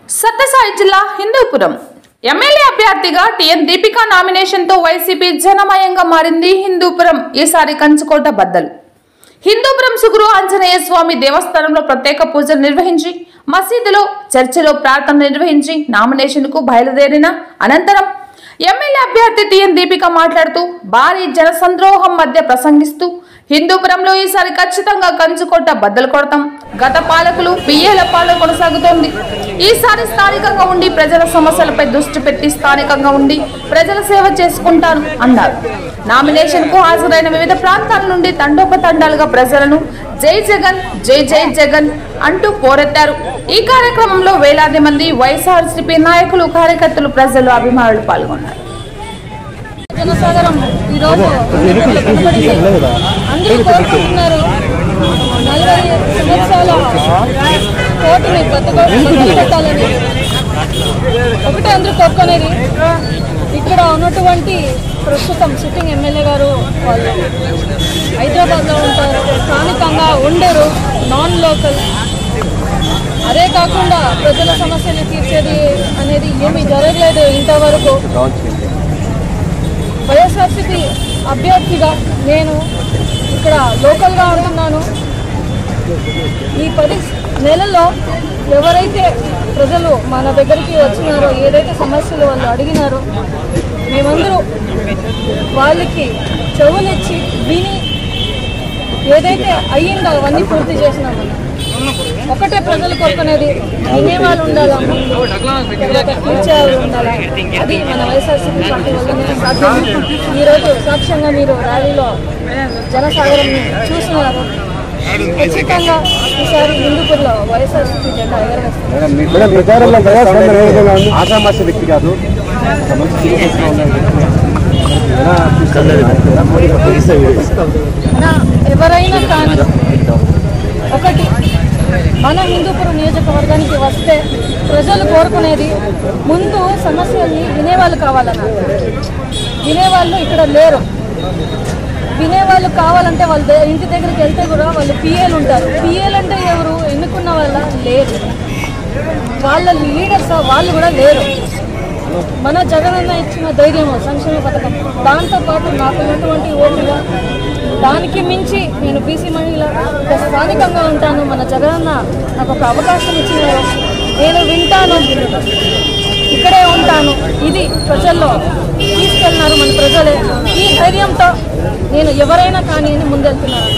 సత్యసాయి జిల్లా హిందూపురం ఎమ్మెల్యే అభ్యర్థిగా TN Deepika nomination తో వైసీపీ జనమయంగా మారింది. హిందూపురం ఈసారి కంచుకోట బద్దలు. హిందూపురం సుగురు ఆంజనేయ స్వామి దేవస్థానంలో ప్రత్యేక పూజలు నిర్వహించి మసీదులో చర్చిలో ప్రార్థన నిర్వహించి నామినేషన్ కు బయలుదేరిన అనంతరం ఎమ్మెల్యే అభ్యర్థి టిఎన్ దీపిక మాట్లాడుతూ భారీ జనసంద్రోహం మధ్య ప్రసంగిస్తూ హిందూపురంలో ఈసారి ఖచ్చితంగా కంచుకోట బద్దలు కొడతాం. గత పాలకులు పిఏల పాలన కొనసాగుతోంది. ఈసారి స్థానికంగా ఉండి ప్రజల సమస్యలపై దృష్టి పెట్టి స్థానికంగా ఉండి ప్రజల సేవ చేసుకుంటాను అన్నారు. నామినేషన్ కు హాజరైన వివిధ ప్రాంతాల నుండి తండోపతండాలుగా ప్రజలను జై జగన్ జై జై జగన్ అంటూ పోరెత్తారు. ఈ కార్యక్రమంలో వేలాది మంది వైఎస్ఆర్సీపీ నాయకులు, కార్యకర్తలు, ప్రజలు, అభిమానులు పాల్గొన్నారు. జనసాగరం ఈరోజు అందరూ కోరుకుంటున్నారు 40 సంవత్సరాల కోటిని బతకబెట్టాలని. ఒకటే అందరూ కోరుకునేది, ఇక్కడ ఉన్నటువంటి ప్రస్తుతం సిట్టింగ్ ఎమ్మెల్యే గారు వాళ్ళు హైదరాబాద్లో ఉంటారు, స్థానికంగా ఉండరు, నాన్ లోకల్. అదే కాకుండా ప్రజల సమస్యలు తీర్చేది అనేది ఏమీ జరగలేదు ఇంతవరకు. వైఎస్ఆర్సీపీ అభ్యర్థిగా నేను ఇక్కడ లోకల్గా ఉంటున్నాను. ఈ 10 నెలల్లో ఎవరైతే ప్రజలు మన దగ్గరికి వచ్చినారో, ఏదైతే సమస్యలు వాళ్ళు అడిగినారో, మేమందరూ వాళ్ళకి చెవునిచ్చి విని ఏదైతే అయ్యిందో అవన్నీ పూర్తి చేసినామన్న. ఒకటే ప్రజలు కోరుకునేది, వినేవాళ్ళు ఉండాలా, తీర్చేవాళ్ళు ఉండాలా. అది మన వైఎస్ఆర్సీపీ పార్టీ వల్లనే సాధ్యం. ఈరోజు సాక్ష్యంగా మీరు ర్యాలీలో జనసాగరాన్ని చూసినారు. ఖచ్చితంగా ఈసారి హిందూపూర్లో వైఎస్ఆర్సీపీ జెండా ఎగరవేస్తారు. ఎవరైనా కానీ ఒకటి, మన హిందూపురం నియోజకవర్గానికి వస్తే ప్రజలు కోరుకునేది ముందు సమస్యల్ని వినేవాళ్ళు కావాలన్న. వినేవాళ్ళు ఇక్కడ లేరు. వినేవాళ్ళు కావాలంటే వాళ్ళ ఇంటి దగ్గరికి వెళ్తే కూడా వాళ్ళు పిఏలు ఉంటారు. పిఏలు అంటే ఎవరు? ఎన్నుకున్న వాళ్ళ లేరు. వాళ్ళ లీడర్స్ వాళ్ళు కూడా లేరు. మన జగనన్న ఇచ్చిన ధైర్యము, సంక్షేమ పథకం, దాంతోపాటు నాకున్నటువంటి ఓటుగా దానికి మించి నేను బీసీ మహిళ స్థానికంగా ఉంటాను. మన జగనన్న నాకు ఒక అవకాశం ఇచ్చినారు, నేను వింటాను, ఇక్కడే ఉంటాను. ఇది ప్రజల్లో తీసుకెళ్ళినారు మన ప్రజలే. ఈ ధైర్యంతో నేను ఎవరైనా కానీ అని ముందెళ్తున్నాను.